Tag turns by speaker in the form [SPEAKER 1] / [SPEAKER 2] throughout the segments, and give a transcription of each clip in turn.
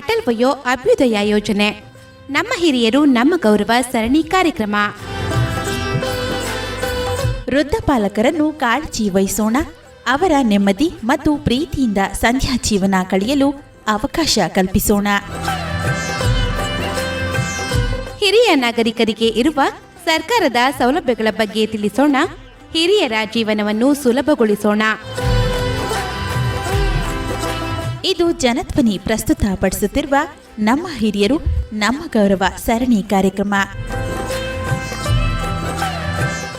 [SPEAKER 1] ಅಟಲ್ ವಯೋ ಅಭ್ಯುದಯ ಯೋಜನೆ, ನಮ್ಮ ಹಿರಿಯರು ನಮ್ಮ ಗೌರವ ಸರಣಿ ಕಾರ್ಯಕ್ರಮ.
[SPEAKER 2] ವೃದ್ಧ ಪಾಲಕರನ್ನು ಕಾಳಜಿ ವಹಿಸೋಣ. ಅವರ ನೆಮ್ಮದಿ ಮತ್ತು ಪ್ರೀತಿಯಿಂದ ಸಂಧ್ಯಾ ಜೀವನ ಕಳೆಯಲು ಅವಕಾಶ ಕಲ್ಪಿಸೋಣ.
[SPEAKER 1] ಹಿರಿಯ ನಾಗರಿಕರಿಗೆ ಇರುವ ಸರ್ಕಾರದ ಸೌಲಭ್ಯಗಳ ಬಗ್ಗೆ ತಿಳಿಸೋಣ. ಹಿರಿಯರ ಜೀವನವನ್ನು ಸುಲಭಗೊಳಿಸೋಣ.
[SPEAKER 2] ಇದು ಜನಧ್ವನಿ ಪ್ರಸ್ತುತಪಡಿಸುತ್ತಿರುವ ನಮ್ಮ ಹಿರಿಯರು ನಮ್ಮ ಗೌರವ ಸರಣಿ ಕಾರ್ಯಕ್ರಮ.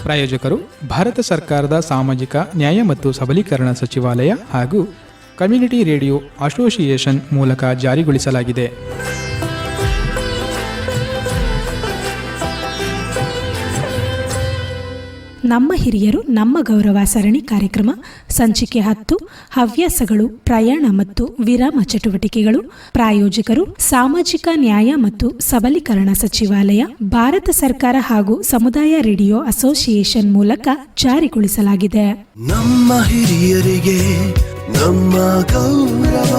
[SPEAKER 3] ಪ್ರಾಯೋಜಕರು ಭಾರತ ಸರ್ಕಾರದ ಸಾಮಾಜಿಕ ನ್ಯಾಯ ಮತ್ತು ಸಬಲೀಕರಣ ಸಚಿವಾಲಯ ಹಾಗೂ ಕಮ್ಯುನಿಟಿ ರೇಡಿಯೋ ಅಸೋಸಿಯೇಷನ್ ಮೂಲಕ ಜಾರಿಗೊಳಿಸಲಾಗಿದೆ.
[SPEAKER 4] ನಮ್ಮ ಹಿರಿಯರು ನಮ್ಮ ಗೌರವ ಸರಣಿ ಕಾರ್ಯಕ್ರಮ ಸಂಚಿಕೆ 10 ಹವ್ಯಾಸಗಳು, ಪ್ರಯಾಣ ಮತ್ತು ವಿರಾಮ ಚಟುವಟಿಕೆಗಳು. ಪ್ರಾಯೋಜಕರು ಸಾಮಾಜಿಕ ನ್ಯಾಯ ಮತ್ತು ಸಬಲೀಕರಣ ಸಚಿವಾಲಯ, ಭಾರತ ಸರ್ಕಾರ ಹಾಗೂ ಸಮುದಾಯ ರೇಡಿಯೋ ಅಸೋಸಿಯೇಷನ್ ಮೂಲಕ ಜಾರಿಗೊಳಿಸಲಾಗಿದೆ.
[SPEAKER 5] ನಮ್ಮ ಹಿರಿಯರಿಗೆ ನಮ್ಮ ಗೌರವ.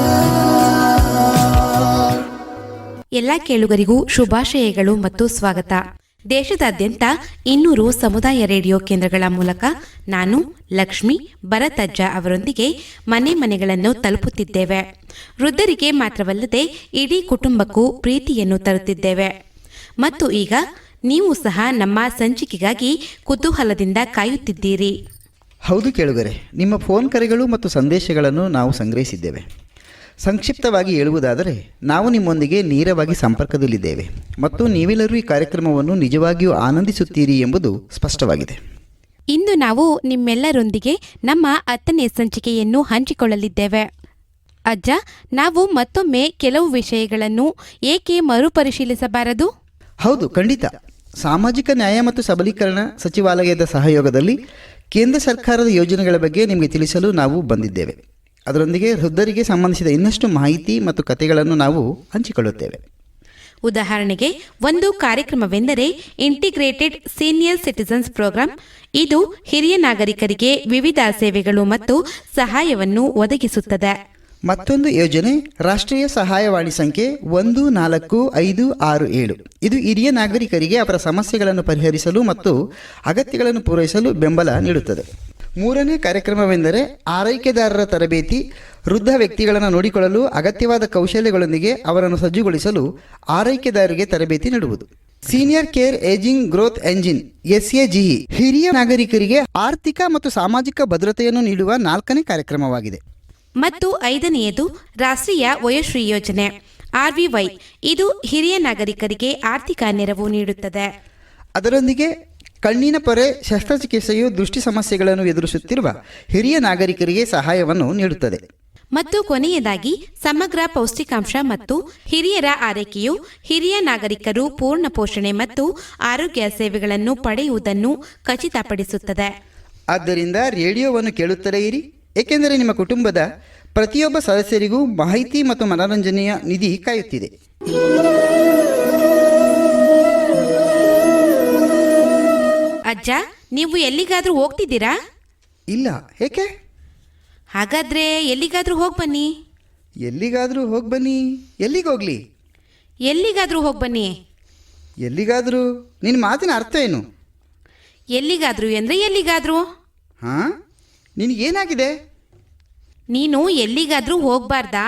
[SPEAKER 1] ಎಲ್ಲ ಕೇಳುಗರಿಗೂ ಶುಭಾಶಯಗಳು ಮತ್ತು ಸ್ವಾಗತ. ದೇಶದಾದ್ಯಂತ 200 ಸಮುದಾಯ ರೇಡಿಯೋ ಕೇಂದ್ರಗಳ ಮೂಲಕ ನಾನು ಲಕ್ಷ್ಮಿ ಭರತಜ್ಜ ಅವರೊಂದಿಗೆ ಮನೆಗಳನ್ನು ತಲುಪುತ್ತಿದ್ದೇವೆ. ವೃದ್ಧರಿಗೆ ಮಾತ್ರವಲ್ಲದೆ ಇಡೀ ಕುಟುಂಬಕ್ಕೂ ಪ್ರೀತಿಯನ್ನು ತರುತ್ತಿದ್ದೇವೆ. ಮತ್ತು ಈಗ ನೀವು ಸಹ ನಮ್ಮ ಸಂಚಿಕೆಗಾಗಿ ಕುತೂಹಲದಿಂದ ಕಾಯುತ್ತಿದ್ದೀರಿ.
[SPEAKER 6] ಹೌದು ಕೇಳುಗರೆ, ನಿಮ್ಮ ಫೋನ್ ಕರೆಗಳು ಮತ್ತು ಸಂದೇಶಗಳನ್ನು ನಾವು ಸಂಗ್ರಹಿಸಿದ್ದೇವೆ. ಸಂಕ್ಷಿಪ್ತವಾಗಿ ಹೇಳುವುದಾದರೆ, ನಾವು ನಿಮ್ಮೊಂದಿಗೆ ನೇರವಾಗಿ ಸಂಪರ್ಕದಲ್ಲಿದ್ದೇವೆ ಮತ್ತು ನೀವೆಲ್ಲರೂ ಈ ಕಾರ್ಯಕ್ರಮವನ್ನು ನಿಜವಾಗಿಯೂ ಆನಂದಿಸುತ್ತೀರಿ ಎಂಬುದು ಸ್ಪಷ್ಟವಾಗಿದೆ.
[SPEAKER 1] ಇಂದು ನಾವು ನಿಮ್ಮೆಲ್ಲರೊಂದಿಗೆ ನಮ್ಮ 10ನೇ ಸಂಚಿಕೆಯನ್ನು ಹಂಚಿಕೊಳ್ಳಲಿದ್ದೇವೆ. ಅಜ್ಜ, ನಾವು ಮತ್ತೊಮ್ಮೆ ಕೆಲವು ವಿಷಯಗಳನ್ನು ಏಕೆ ಮರುಪರಿಶೀಲಿಸಬಾರದು?
[SPEAKER 6] ಹೌದು, ಖಂಡಿತ. ಸಾಮಾಜಿಕ ನ್ಯಾಯ ಮತ್ತು ಸಬಲೀಕರಣ ಸಚಿವಾಲಯದ ಸಹಯೋಗದಲ್ಲಿ ಕೇಂದ್ರ ಸರ್ಕಾರದ ಯೋಜನೆಗಳ ಬಗ್ಗೆ ನಿಮಗೆ ತಿಳಿಸಲು ನಾವು ಬಂದಿದ್ದೇವೆ. ಅದರೊಂದಿಗೆ ವೃದ್ಧರಿಗೆ ಸಂಬಂಧಿಸಿದ ಇನ್ನಷ್ಟು ಮಾಹಿತಿ ಮತ್ತು ಕಥೆಗಳನ್ನು ನಾವು ಹಂಚಿಕೊಳ್ಳುತ್ತೇವೆ.
[SPEAKER 1] ಉದಾಹರಣೆಗೆ, ಒಂದು ಕಾರ್ಯಕ್ರಮವೆಂದರೆ ಇಂಟಿಗ್ರೇಟೆಡ್ ಸೀನಿಯರ್ ಸಿಟಿಜನ್ಸ್ ಪ್ರೋಗ್ರಾಂ. ಇದು ಹಿರಿಯ ನಾಗರಿಕರಿಗೆ ವಿವಿಧ ಸೇವೆಗಳು ಮತ್ತು ಸಹಾಯವನ್ನು ಒದಗಿಸುತ್ತದೆ.
[SPEAKER 6] ಮತ್ತೊಂದು ಯೋಜನೆ ರಾಷ್ಟ್ರೀಯ ಸಹಾಯವಾಣಿ ಸಂಖ್ಯೆ 14567. ಇದು ಹಿರಿಯ ನಾಗರಿಕರಿಗೆ ಅವರ ಸಮಸ್ಯೆಗಳನ್ನು ಪರಿಹರಿಸಲು ಮತ್ತು ಅಗತ್ಯಗಳನ್ನು ಪೂರೈಸಲು ಬೆಂಬಲ ನೀಡುತ್ತದೆ. ಮೂರನೇ ಕಾರ್ಯಕ್ರಮವೆಂದರೆ ಆರೈಕೆದಾರರ ತರಬೇತಿ. ವೃದ್ಧ ವ್ಯಕ್ತಿಗಳನ್ನು ನೋಡಿಕೊಳ್ಳಲು ಅಗತ್ಯವಾದ ಕೌಶಲ್ಯಗಳೊಂದಿಗೆ ಅವರನ್ನು ಸಜ್ಜುಗೊಳಿಸಲು ಆರೈಕೆದಾರರಿಗೆ ತರಬೇತಿ ನೀಡುವುದು. Senior care ageing growth engine SAGE ಹಿರಿಯ ನಾಗರಿಕರಿಗೆ ಆರ್ಥಿಕ ಮತ್ತು ಸಾಮಾಜಿಕ ಭದ್ರತೆಯನ್ನು ನೀಡುವ 4ನೇ ಕಾರ್ಯಕ್ರಮವಾಗಿದೆ.
[SPEAKER 1] ಮತ್ತು 5ನೆಯದು ರಾಷ್ಟ್ರೀಯ ವಯೋಶ್ರೀ ಯೋಜನೆ RVY. ಇದು ಹಿರಿಯ ನಾಗರಿಕರಿಗೆ ಆರ್ಥಿಕ ನೆರವು ನೀಡುತ್ತದೆ.
[SPEAKER 6] ಅದರೊಂದಿಗೆ ಕಣ್ಣಿನ ಪೊರೆ ಶಸ್ತ್ರಚಿಕಿತ್ಸೆಯು ದೃಷ್ಟಿ ಸಮಸ್ಯೆಗಳನ್ನು ಎದುರಿಸುತ್ತಿರುವ ಹಿರಿಯ ನಾಗರಿಕರಿಗೆ ಸಹಾಯವನ್ನು ನೀಡುತ್ತದೆ.
[SPEAKER 1] ಮತ್ತು ಕೊನೆಯದಾಗಿ ಸಮಗ್ರ ಪೌಷ್ಟಿಕಾಂಶ ಮತ್ತು ಹಿರಿಯರ ಆರೈಕೆಯು ಹಿರಿಯ ನಾಗರಿಕರು ಪೂರ್ಣ ಪೋಷಣೆ ಮತ್ತು ಆರೋಗ್ಯ ಸೇವೆಗಳನ್ನು ಪಡೆಯುವುದನ್ನು ಖಚಿತಪಡಿಸುತ್ತದೆ.
[SPEAKER 6] ಆದ್ದರಿಂದ ರೇಡಿಯೋವನ್ನು ಕೇಳುತ್ತಲೇ ಇರಿ, ಏಕೆಂದರೆ ನಿಮ್ಮ ಕುಟುಂಬದ ಪ್ರತಿಯೊಬ್ಬ ಸದಸ್ಯರಿಗೂ ಮಾಹಿತಿ ಮತ್ತು ಮನರಂಜನೆಯ ನಿಧಿ ಕಾಯುತ್ತಿದೆ.
[SPEAKER 1] ಅಜ್ಜ, ನೀವು ಎಲ್ಲಿಗಾದ್ರೂ ಹೋಗ್ತಿದ್ದೀರಾ?
[SPEAKER 6] ಇಲ್ಲ, ಏಕೆ?
[SPEAKER 1] ಹಾಗಾದ್ರೆ ಎಲ್ಲಿಗಾದ್ರೂ ಹೋಗಿ ಬನ್ನಿ.
[SPEAKER 6] ಎಲ್ಲಿಗಾದರೂ ಹೋಗಿ ಬನ್ನಿ? ಎಲ್ಲಿಗೆ ಹೋಗಲಿ?
[SPEAKER 1] ಎಲ್ಲಿಗಾದ್ರೂ ಹೋಗಿ ಬನ್ನಿ.
[SPEAKER 6] ಎಲ್ಲಿಗಾದರೂ? ನಿನ್ನ ಮಾತಿನ ಅರ್ಥ ಏನು?
[SPEAKER 1] ಎಲ್ಲಿಗಾದ್ರೂ ಅಂದರೆ ಎಲ್ಲಿಗಾದ್ರೂ.
[SPEAKER 6] ಹಾಂ, ನಿನಗೇನಾಗಿದೆ?
[SPEAKER 1] ನೀನು ಎಲ್ಲಿಗಾದ್ರೂ ಹೋಗ್ಬಾರ್ದಾ?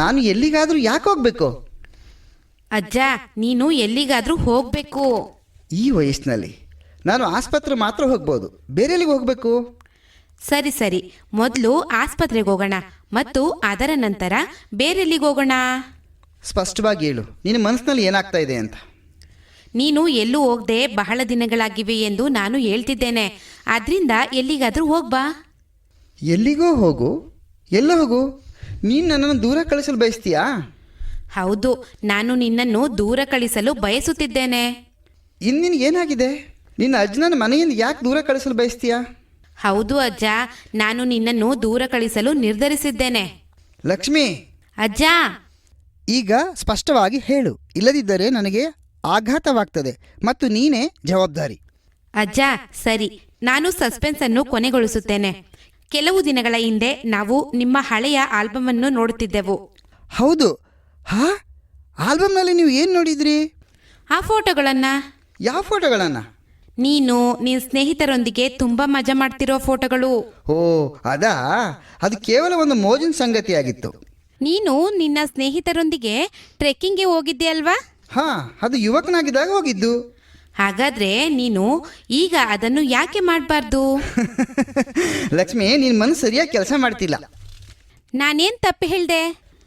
[SPEAKER 6] ನಾನು ಎಲ್ಲಿಗಾದರೂ ಯಾಕೆ ಹೋಗಬೇಕು?
[SPEAKER 1] ಅಜ್ಜ, ನೀನು ಎಲ್ಲಿಗಾದ್ರೂ ಹೋಗಬೇಕು.
[SPEAKER 6] ಈ ವಯಸ್ಸಿನಲ್ಲಿ ನಾನು ಆಸ್ಪತ್ರೆ ಮಾತ್ರ ಹೋಗ್ಬೋದು, ಬೇರೆ ಎಲ್ಲಿಗೆ ಹೋಗಬೇಕು?
[SPEAKER 1] ಸರಿ ಸರಿ, ಮೊದಲು ಆಸ್ಪತ್ರೆಗೆ ಹೋಗೋಣ ಮತ್ತು ಅದರ ನಂತರ ಬೇರೆಲ್ಲಿಗೆ ಹೋಗೋಣ.
[SPEAKER 6] ಸ್ಪಷ್ಟವಾಗಿ ಹೇಳು, ನಿನ್ನ ಮನಸ್ಸಿನಲ್ಲಿ ಏನಾಗ್ತಾ ಇದೆ ಅಂತ.
[SPEAKER 1] ನೀನು ಎಲ್ಲೂ ಹೋಗದೆ ಬಹಳ ದಿನಗಳಾಗಿವೆ ಎಂದು ನಾನು ಹೇಳ್ತಿದ್ದೇನೆ. ಆದ್ರಿಂದ ಎಲ್ಲಿಗಾದ್ರೂ ಹೋಗ್ಬಾ.
[SPEAKER 6] ಎಲ್ಲಿಗೋ ಹೋಗು? ಎಲ್ಲ ಹೋಗು? ನೀನು ನನ್ನನ್ನು ದೂರ ಕಳಿಸಲು ಬಯಸ್ತೀಯಾ?
[SPEAKER 1] ಹೌದು, ನಾನು ನಿನ್ನನ್ನು ದೂರ ಕಳಿಸಲು ಬಯಸುತ್ತಿದ್ದೇನೆ.
[SPEAKER 6] ಇನ್ನೇನಾಗಿದೆ? ನಿನ್ನ ಅಜ್ಜನ ಮನೆಯಿಂದ ಯಾಕೆ ದೂರ ಕಳಿಸಲು ಬಯಸ್ತೀಯಾ?
[SPEAKER 1] ಹೌದು ಅಜ್ಜ, ನಾನು ನಿನ್ನನ್ನು ದೂರ ಕಳಿಸಲು ನಿರ್ಧರಿಸಿದ್ದೇನೆ.
[SPEAKER 6] ಲಕ್ಷ್ಮಿ.
[SPEAKER 1] ಅಜ್ಜ,
[SPEAKER 6] ಈಗ ಸ್ಪಷ್ಟವಾಗಿ ಹೇಳು, ಇಲ್ಲದಿದ್ದರೆ ನನಗೆ ಆಘಾತವಾಗ್ತದೆ ಮತ್ತು ನೀನೇ ಜವಾಬ್ದಾರಿ.
[SPEAKER 1] ಅಜ್ಜ ಸರಿ, ನಾನು ಸಸ್ಪೆನ್ಸ್ ಅನ್ನು ಕೊನೆಗೊಳಿಸುತ್ತೇನೆ. ಕೆಲವು ದಿನಗಳ ಹಿಂದೆ ನಾವು ನಿಮ್ಮ ಹಳೆಯ ಆಲ್ಬಮ್ ಅನ್ನು ನೋಡುತ್ತಿದ್ದೆವು.
[SPEAKER 6] ಹೌದು, ಹಾ, ಆಲ್ಬಮ್ನಲ್ಲಿ ನೀವು ಏನು ನೋಡಿದ್ರಿ?
[SPEAKER 1] ಆ ಫೋಟೋಗಳನ್ನು.
[SPEAKER 6] ಯಾವ ಫೋಟೋಗಳನ್ನು?
[SPEAKER 1] ನೀನು ನಿನ್ನ ಸ್ನೇಹಿತರೊಂದಿಗೆ ತುಂಬ ಮಜಾ ಮಾಡ್ತಿರೋ ಫೋಟೋಗಳು.
[SPEAKER 6] ಓ ಅದಾ, ಅದು ಕೇವಲ ಒಂದು ಮೋಜಿನ ಸಂಗತಿಯಾಗಿತ್ತು.
[SPEAKER 1] ನೀನು ನಿನ್ನ ಸ್ನೇಹಿತರೊಂದಿಗೆ ಟ್ರೆಕ್ಕಿಂಗ್ಗೆ ಹೋಗಿದ್ದೆ ಅಲ್ವಾ?
[SPEAKER 6] ಹಾಂ, ಅದು ಯುವಕನಾಗಿದ್ದಾಗ ಹೋಗಿದ್ದು.
[SPEAKER 1] ಹಾಗಾದ್ರೆ ನೀನು ಈಗ ಅದನ್ನು ಯಾಕೆ ಮಾಡಬಾರ್ದು?
[SPEAKER 6] ಲಕ್ಷ್ಮಿ, ನಿನ್ನ ಮನಸ್ಸು ಸರಿಯಾಗಿ ಕೆಲಸ ಮಾಡ್ತಿಲ್ಲ.
[SPEAKER 1] ನಾನೇನು ತಪ್ಪು ಹೇಳಿದೆ?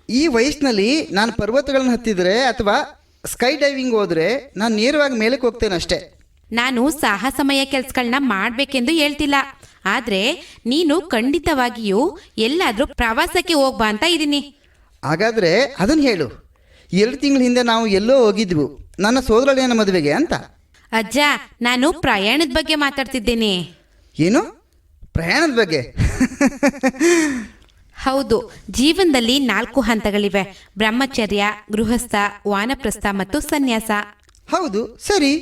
[SPEAKER 6] ಈ ವಯಸ್ಸಿನಲ್ಲಿ ನಾನು ಪರ್ವತಗಳನ್ನು ಹತ್ತಿದರೆ ಅಥವಾ ಸ್ಕೈ ಡೈವಿಂಗ್ ಹೋದರೆ ನಾನು ನೇರವಾಗಿ ಮೇಲಕ್ಕೆ ಹೋಗ್ತೇನೆ ಅಷ್ಟೇ.
[SPEAKER 1] ನಾನು ಸಾಹಸಮಯ ಕೆಲಸಗಳನ್ನ ಮಾಡಬೇಕೆಂದು ಹೇಳ್ತಿಲ್ಲ. ಆದರೆ ನೀನು ಖಂಡಿತವಾಗಿಯೂ ಎಲ್ಲಾದರೂ ಪ್ರವಾಸಕ್ಕೆ ಹೋಗ್ಬಾ ಅಂತ ಇದ್ದೀನಿ.
[SPEAKER 6] ಹಾಗಾದರೆ ಅದನ್ನು ಹೇಳು. 2 ತಿಂಗಳ ಹಿಂದೆ ನಾವು ಎಲ್ಲೋ ಹೋಗಿದ್ವು, ನನ್ನ ಸೋದರಳಿಯನ ಮದುವೆಗೆ ಅಂತ.
[SPEAKER 1] ಅಜ್ಜ, ನಾನು ಪ್ರಯಾಣದ ಬಗ್ಗೆ ಮಾತಾಡ್ತಿದ್ದೇನೆ.
[SPEAKER 6] ಏನು? ಪ್ರಯಾಣದ ಬಗ್ಗೆ?
[SPEAKER 1] ಹೌದು. ಜೀವನದಲ್ಲಿ 4 ಹಂತಗಳಿವೆ: ಬ್ರಹ್ಮಚರ್ಯ, ಗೃಹಸ್ಥ, ವಾನಪ್ರಸ್ಥ ಮತ್ತು ಸನ್ಯಾಸ.
[SPEAKER 6] ಹೌದು, ಸರಿ.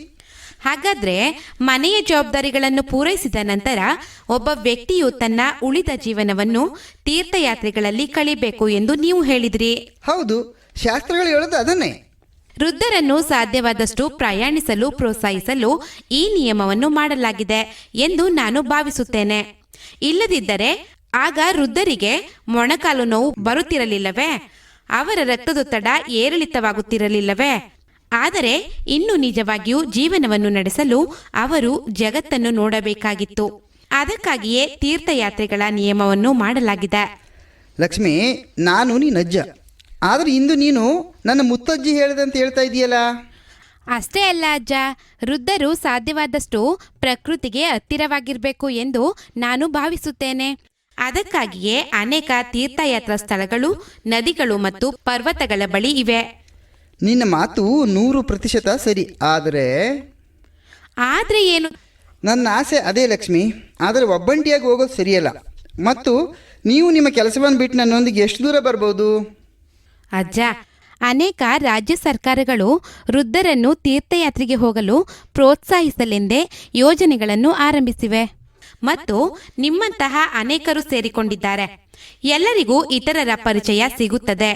[SPEAKER 1] ಹಾಗಾದ್ರೆ ಮನೆಯ ಜವಾಬ್ದಾರಿಗಳನ್ನು ಪೂರೈಸಿದ ನಂತರ ಒಬ್ಬ ವ್ಯಕ್ತಿಯು ತನ್ನ ಉಳಿದ ಜೀವನವನ್ನು ತೀರ್ಥಯಾತ್ರೆಗಳಲ್ಲಿ ಕಳಿಬೇಕು ಎಂದು ನೀವು ಹೇಳಿದ್ರಿ.
[SPEAKER 6] ಹೌದು, ಶಾಸ್ತ್ರಗಳು ಹೇಳೋದು ಅದನ್ನೇ.
[SPEAKER 1] ವೃದ್ಧರನ್ನು ಸಾಧ್ಯವಾದಷ್ಟು ಪ್ರಯಾಣಿಸಲು ಪ್ರೋತ್ಸಾಹಿಸಲು ಈ ನಿಯಮವನ್ನು ಮಾಡಲಾಗಿದೆ ಎಂದು ನಾನು ಭಾವಿಸುತ್ತೇನೆ. ಇಲ್ಲದಿದ್ದರೆ ಆಗ ವೃದ್ಧರಿಗೆ ಮೊಣಕಾಲು ನೋವು ಬರುತ್ತಿರಲಿಲ್ಲವೇ? ಅವರ ರಕ್ತದೊತ್ತಡ ಏರಿಳಿತವಾಗುತ್ತಿರಲಿಲ್ಲವೇ? ಆದರೆ ಇನ್ನು ನಿಜವಾಗಿಯೂ ಜೀವನವನ್ನು ನಡೆಸಲು ಅವರು ಜಗತ್ತನ್ನು ನೋಡಬೇಕಾಗಿತ್ತು. ಅದಕ್ಕಾಗಿಯೇ ತೀರ್ಥಯಾತ್ರೆಗಳ ನಿಯಮವನ್ನು ಮಾಡಲಾಗಿದೆ.
[SPEAKER 6] ಲಕ್ಷ್ಮಿ, ನಾನು ನೀನು ಅಜ್ಜ, ಆದರೆ ಇಂದು ನೀನು ನನ್ನ ಮುತ್ತಜ್ಜಿ ಹೇಳಿದಂತ ಹೇಳ್ತಾ ಇದೆಯಲ್ಲ.
[SPEAKER 1] ಅಷ್ಟೇ ಅಲ್ಲ ಅಜ್ಜ, ವೃದ್ಧರು ಸಾಧ್ಯವಾದಷ್ಟು ಪ್ರಕೃತಿಗೆ ಹತ್ತಿರವಾಗಿರಬೇಕು ಎಂದು ನಾನು ಭಾವಿಸುತ್ತೇನೆ. ಅದಕ್ಕಾಗಿಯೇ ಅನೇಕ ತೀರ್ಥಯಾತ್ರಾ ಸ್ಥಳಗಳು, ನದಿಗಳು ಮತ್ತು ಪರ್ವತಗಳ ಬಳಿ ಇವೆ.
[SPEAKER 6] ನಿನ್ನ ಮಾತು 100% ಸರಿ. ಆದರೆ
[SPEAKER 1] ಏನು?
[SPEAKER 6] ನನ್ನ ಆಸೆ ಅದೇ ಲಕ್ಷ್ಮಿ. ಆದರೆ ಒಬ್ಬಂಟಿಯಾಗಿ ಹೋಗೋದು ಸರಿಯಲ್ಲ. ಮತ್ತು ನೀವು ನಿಮ್ಮ ಕೆಲಸವನ್ನು ಬಿಟ್ಟು ನನ್ನೊಂದಿಗೆ ಎಷ್ಟು ದೂರ ಬರ್ಬೋದು?
[SPEAKER 1] ಅಜ್ಜ, ಅನೇಕ ರಾಜ್ಯ ಸರ್ಕಾರಗಳು ವೃದ್ಧರನ್ನು ತೀರ್ಥಯಾತ್ರೆಗೆ ಹೋಗಲು ಪ್ರೋತ್ಸಾಹಿಸಲೆಂದೇ ಯೋಜನೆಗಳನ್ನು ಆರಂಭಿಸಿವೆ ಮತ್ತು ನಿಮ್ಮಂತಹ ಅನೇಕರು ಸೇರಿಕೊಂಡಿದ್ದಾರೆ. ಎಲ್ಲರಿಗೂ ಇತರರ ಪರಿಚಯ ಸಿಗುತ್ತದೆ.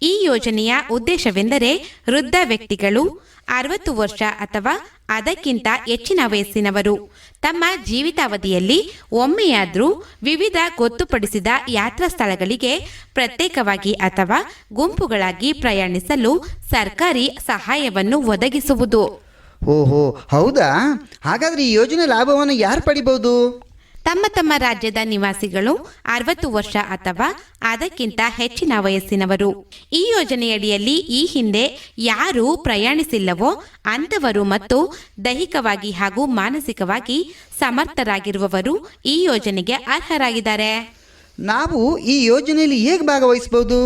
[SPEAKER 1] ಈ ಯೋಜನೆಯ ಉದ್ದೇಶವೆಂದರೆ ವೃದ್ಧ ವ್ಯಕ್ತಿಗಳು, 60 ವರ್ಷ ಅಥವಾ ಅದಕ್ಕಿಂತ ಹೆಚ್ಚಿನ ವಯಸ್ಸಿನವರು ತಮ್ಮ ಜೀವಿತಾವಧಿಯಲ್ಲಿ ಒಮ್ಮೆಯಾದರೂ ವಿವಿಧ ಗೊತ್ತುಪಡಿಸಿದ ಯಾತ್ರಾ ಸ್ಥಳಗಳಿಗೆ ಪ್ರತ್ಯೇಕವಾಗಿ ಅಥವಾ ಗುಂಪುಗಳಾಗಿ ಪ್ರಯಾಣಿಸಲು ಸರ್ಕಾರಿ ಸಹಾಯವನ್ನು ಒದಗಿಸುವುದು.
[SPEAKER 6] ಓಹೋ, ಹೌದಾ? ಹಾಗಾದರೆ ಈ ಯೋಜನೆ ಲಾಭವನ್ನು ಯಾರು ಪಡಿಬಹುದು?
[SPEAKER 1] ತಮ್ಮ ತಮ್ಮ ರಾಜ್ಯದ ನಿವಾಸಿಗಳು, 60 ವರ್ಷ ಅಥವಾ ಅದಕ್ಕಿಂತ ಹೆಚ್ಚಿನ ವಯಸ್ಸಿನವರು. ಈ ಯೋಜನೆಯಡಿಯಲ್ಲಿ ಈ ಹಿಂದೆ ಯಾರು ಪ್ರಯಾಣಿಸಿಲ್ಲವೋ ಅಂಥವರು ಮತ್ತು ದೈಹಿಕವಾಗಿ ಹಾಗೂ ಮಾನಸಿಕವಾಗಿ ಸಮರ್ಥರಾಗಿರುವವರು ಈ ಯೋಜನೆಗೆ ಅರ್ಹರಾಗಿದ್ದಾರೆ.
[SPEAKER 6] ನಾವು ಈ ಯೋಜನೆಯಲ್ಲಿ ಹೇಗೆ ಭಾಗವಹಿಸಬಹುದು?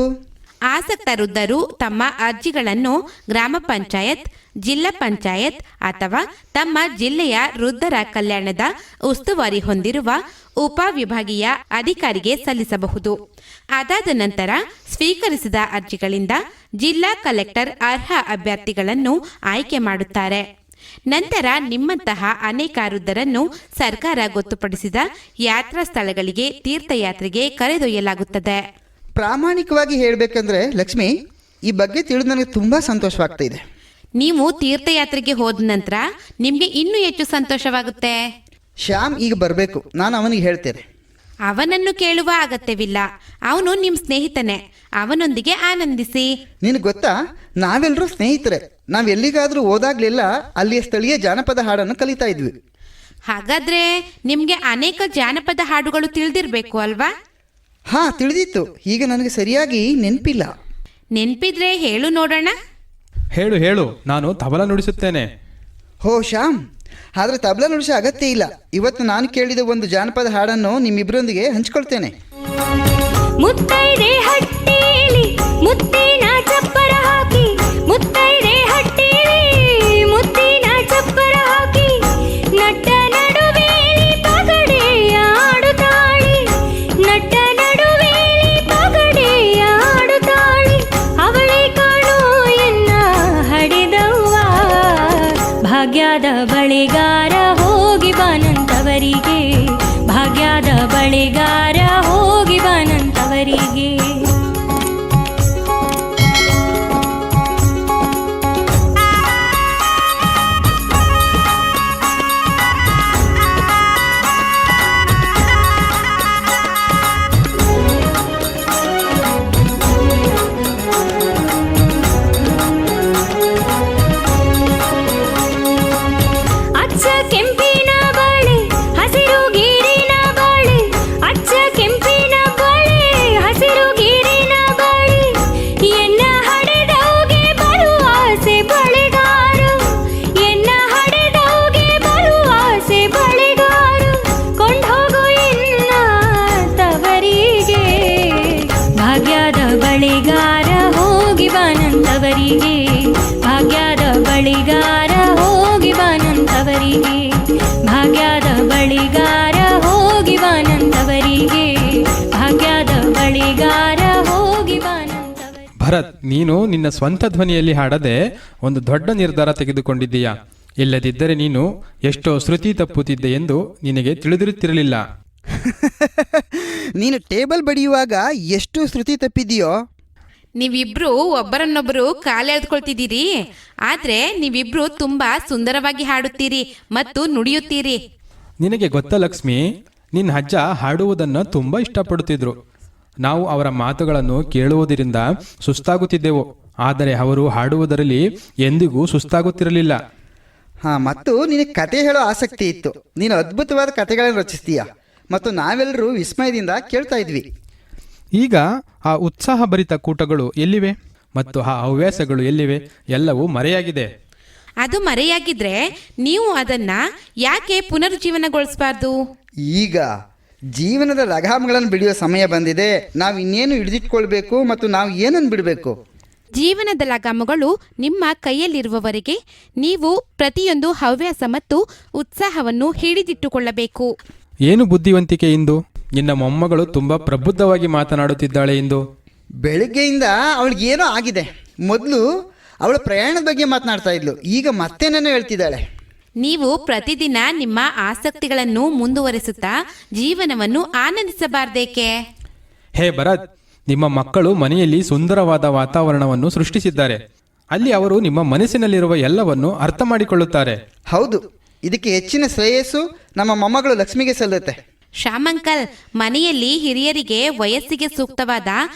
[SPEAKER 1] ಆಸಕ್ತ ವೃದ್ಧರು ತಮ್ಮ ಅರ್ಜಿಗಳನ್ನು ಗ್ರಾಮ ಪಂಚಾಯತ್, ಜಿಲ್ಲಾ ಪಂಚಾಯತ್ ಅಥವಾ ತಮ್ಮ ಜಿಲ್ಲೆಯ ವೃದ್ಧರ ಕಲ್ಯಾಣದ ಉಸ್ತುವಾರಿ ಹೊಂದಿರುವ ಉಪವಿಭಾಗೀಯ ಅಧಿಕಾರಿಗೆ ಸಲ್ಲಿಸಬಹುದು. ಅದಾದ ನಂತರ ಸ್ವೀಕರಿಸಿದ ಅರ್ಜಿಗಳಿಂದ ಜಿಲ್ಲಾ ಕಲೆಕ್ಟರ್ ಅರ್ಹ ಅಭ್ಯರ್ಥಿಗಳನ್ನು ಆಯ್ಕೆ ಮಾಡುತ್ತಾರೆ. ನಂತರ ನಿಮ್ಮಂತಹ ಅನೇಕ ವೃದ್ಧರನ್ನು ಸರ್ಕಾರ ಗೊತ್ತುಪಡಿಸಿದ ಯಾತ್ರಾ ಸ್ಥಳಗಳಿಗೆ ತೀರ್ಥಯಾತ್ರೆಗೆ ಕರೆದೊಯ್ಯಲಾಗುತ್ತದೆ.
[SPEAKER 6] ಪ್ರಾಮಾಣಿಕವಾಗಿ ಹೇಳಬೇಕಂದ್ರೆ ಲಕ್ಷ್ಮಿ, ಈ ಬಗ್ಗೆ ತಿಳಿದು ನನಗೆ ತುಂಬ ಸಂತೋಷವಾಗ್ತಾ ಇದೆ.
[SPEAKER 1] ನೀವು ತೀರ್ಥಯಾತ್ರೆಗೆ ಹೋದ ನಂತರ ನಿಮಗೆ ಇನ್ನೂ ಹೆಚ್ಚು ಸಂತೋಷವಾಗುತ್ತೆ.
[SPEAKER 6] ಶ್ಯಾಮ್ ಈಗ ಬರಬೇಕು, ನಾನು ಅವನಿಗೆ ಹೇಳ್ತೇನೆ.
[SPEAKER 1] ಅವನನ್ನು ಕೇಳುವ ಅಗತ್ಯವಿಲ್ಲ, ಅವನು ನಿಮ್ಮ ಸ್ನೇಹಿತನೇ. ಅವನೊಂದಿಗೆ ಆನಂದಿಸಿ.
[SPEAKER 6] ನಿನಗೆ ಗೊತ್ತಾ, ನಾವೆಲ್ಲರೂ ಸ್ನೇಹಿತರೆ. ನಾವು ಎಲ್ಲಿಗಾದರೂ ಹೋದಾಗ್ಲೆಲ್ಲ ಅಲ್ಲಿಯ ಸ್ಥಳೀಯ ಜಾನಪದ ಹಾಡನ್ನು ಕಲಿತಾ ಇದ್ವಿ.
[SPEAKER 1] ಹಾಗಾದ್ರೆ ನಿಮಗೆ ಅನೇಕ ಜಾನಪದ ಹಾಡುಗಳು ತಿಳಿದಿರಬೇಕು ಅಲ್ವಾ?
[SPEAKER 6] ಹಾಂ, ತಿಳಿದಿತ್ತು. ಈಗ ನನಗೆ ಸರಿಯಾಗಿ ನೆನಪಿಲ್ಲ.
[SPEAKER 1] ನೆನಪಿದ್ರೆ ಹೇಳು ನೋಡೋಣ.
[SPEAKER 3] ಹೇಳು ಹೇಳು, ನಾನು ತಬಲ ನುಡಿಸುತ್ತೇನೆ.
[SPEAKER 6] ಹೋ ಶ್ಯಾಮ್, ಆದರೆ ತಬಲ ನುಡಿಸೋ ಅಗತ್ಯ ಇಲ್ಲ. ಇವತ್ತು ನಾನು ಕೇಳಿದ ಒಂದು ಜಾನಪದ ಹಾಡನ್ನು ನಿಮ್ಮಿಬ್ಬರೊಂದಿಗೆ ಹಂಚ್ಕೊಳ್ತೇನೆ.
[SPEAKER 7] ಮುತ್ತೈದೆ ಹಟ್ಟಿಲಿ ಮುತ್ತಿನ ಚಪ್ಪರ ಹಾಕಿ, ಮುತ್ತೈದೆ ಹಟ್ಟಿಲಿ ಮುತ್ತಿನ ಚಪ್ಪರ ಹಾಕಿ, ನಟ್ಟ ನಡುವೇಲಿ ಪಗಡೆಯ ಆಡುತ್ತಾಳಿ, ನಟ್ಟ ನಡುವೇಲಿ ಪಗಡೆಯ ಆಡುತ್ತಾಳಿ, ಅವಳೇ ಕಾಣೋ ಎನ್ನ ಹಡೆದವ್ವ, ಭಾಗ್ಯದ ಬಳೆಗಾರ ಹೋಗಿ ಬಾನಂತವರಿಗೆ, ಭಾಗ್ಯದ ಬಳೆಗಾರ ಹೋಗಿ ಬಾನಂತವರಿಗೆ.
[SPEAKER 3] ಭರತ್, ನೀನು ನಿನ್ನ ಸ್ವಂತ ಧ್ವನಿಯಲ್ಲಿ ಹಾಡದೆ ಒಂದು ದೊಡ್ಡ ನಿರ್ಧಾರ ತೆಗೆದುಕೊಂಡಿದ್ದೀಯಾ. ಇಲ್ಲದಿದ್ದರೆ ನೀನು ಎಷ್ಟೋ ಶ್ರುತಿ ತಪ್ಪುತ್ತಿದ್ದೆ ಎಂದು ನಿನಗೆ ತಿಳಿದಿರುತ್ತಿರಲಿಲ್ಲ.
[SPEAKER 6] ನೀನು ಟೇಬಲ್ ಬಡಿಯುವಾಗ ಎಷ್ಟು ಶ್ರುತಿ ತಪ್ಪಿದೆಯೋ.
[SPEAKER 1] ನೀವಿಬ್ರು ಒಬ್ಬರನ್ನೊಬ್ಬರು ಕಾಲೆಳೆದುಕೊಳ್ತಿದ್ದೀರಿ, ಆದ್ರೆ ನೀವಿಬ್ರು ತುಂಬಾ ಸುಂದರವಾಗಿ ಹಾಡುತ್ತೀರಿ ಮತ್ತು ನುಡಿಯುತ್ತೀರಿ.
[SPEAKER 3] ನಿನಗೆ ಗೊತ್ತಾ ಲಕ್ಷ್ಮಿ, ನಿನ್ನ ಅಜ್ಜ ಹಾಡುವುದನ್ನು ತುಂಬ ಇಷ್ಟಪಡುತ್ತಿದ್ರು. ನಾವು ಅವರ ಮಾತುಗಳನ್ನು ಕೇಳುವುದರಿಂದ ಸುಸ್ತಾಗುತ್ತಿದ್ದೆವು, ಆದರೆ ಅವರು ಹಾಡುವುದರಲ್ಲಿ ಎಂದಿಗೂ ಸುಸ್ತಾಗುತ್ತಿರಲಿಲ್ಲ.
[SPEAKER 6] ಮತ್ತು ನಿನಗೆ ಕತೆ ಹೇಳೋ ಆಸಕ್ತಿ ಇತ್ತು. ನೀನು ಅದ್ಭುತವಾದ ಕತೆಗಳನ್ನು ರಚಿಸ್ತೀಯ ಮತ್ತು ನಾವೆಲ್ಲರೂ ವಿಸ್ಮಯದಿಂದ ಕೇಳ್ತಾ ಇದ್ವಿ.
[SPEAKER 3] ಈಗ ಆ ಉತ್ಸಾಹಭರಿತ ಕೂಟಗಳು ಎಲ್ಲಿವೆ ಮತ್ತು ಆ ಹವ್ಯಾಸಗಳು ಎಲ್ಲಿವೆ? ಎಲ್ಲವೂ ಮರೆಯಾಗಿದೆ.
[SPEAKER 1] ಅದು ಮರೆಯಾಗಿದ್ರೆ ನೀವು ಅದನ್ನ ಯಾಕೆ ಪುನರುಜ್ಜೀವನಗೊಳಿಸಬಾರ್ದು?
[SPEAKER 6] ಈಗ ಜೀವನದ ಲಗಾಮಗಳನ್ನು ಬಿಡುವ ಸಮಯ ಬಂದಿದೆ. ನಾವು ಇನ್ನೇನು ಹಿಡಿದಿಟ್ಕೊಳ್ಬೇಕು ಮತ್ತು ನಾವು ಏನನ್ನು ಬಿಡಬೇಕು?
[SPEAKER 1] ಜೀವನದ ಲಗಾಮಗಳು ನಿಮ್ಮ ಕೈಯಲ್ಲಿರುವವರೆಗೆ ನೀವು ಪ್ರತಿಯೊಂದು ಹವ್ಯಾಸ ಮತ್ತು ಉತ್ಸಾಹವನ್ನು ಹಿಡಿದಿಟ್ಟುಕೊಳ್ಳಬೇಕು.
[SPEAKER 3] ಏನು ಬುದ್ಧಿವಂತಿಕೆ ಇಂದು! ನಿನ್ನ ಮೊಮ್ಮಗಳು ತುಂಬಾ ಪ್ರಬುದ್ಧವಾಗಿ ಮಾತನಾಡುತ್ತಿದ್ದಾಳೆ ಇಂದು.
[SPEAKER 6] ಬೆಳಗ್ಗೆಯಿಂದ ಅವಳಿಗೇನೋ ಆಗಿದೆ. ಮೊದಲು ಅವಳ ಪ್ರಯಾಣದ ಬಗ್ಗೆ ಮಾತನಾಡ್ತಾ ಇದ್ಲು, ಈಗ ಮತ್ತೇನೇನೋ ಹೇಳ್ತಿದ್ದಾಳೆ.
[SPEAKER 1] ನೀವು ಪ್ರತಿದಿನ ನಿಮ್ಮ ಆಸಕ್ತಿಗಳನ್ನು ಮುಂದುವರಿಸುತ್ತಾ ಜೀವನವನ್ನು ಆನಂದಿಸಬಾರ್ದೇಕೆ?
[SPEAKER 3] ಹೇ ಭರತ್, ನಿಮ್ಮ ಮಕ್ಕಳು ಮನೆಯಲ್ಲಿ ಸುಂದರವಾದ ವಾತಾವರಣವನ್ನು ಸೃಷ್ಟಿಸಿದ್ದಾರೆ. ಅಲ್ಲಿ ಅವರು ನಿಮ್ಮ ಮನಸ್ಸಿನಲ್ಲಿರುವ ಎಲ್ಲವನ್ನು ಅರ್ಥ ಮಾಡಿಕೊಳ್ಳುತ್ತಾರೆ.
[SPEAKER 6] ಹೌದು, ಇದಕ್ಕೆ ಹೆಚ್ಚಿನ ಶ್ರೇಯಸ್ಸು ನಮ್ಮ ಮೊಮ್ಮಗಳು ಲಕ್ಷ್ಮಿಗೆ ಸಲ್ಲುತ್ತೆ.
[SPEAKER 1] ಶ್ಯಾಮಂಕಲ್, ಮನೆಯಲ್ಲಿ ಹಿರಿಯರಿಗೆ ವಯಸ್ಸಿಗೆ ಸೂಕ್ತವಾದ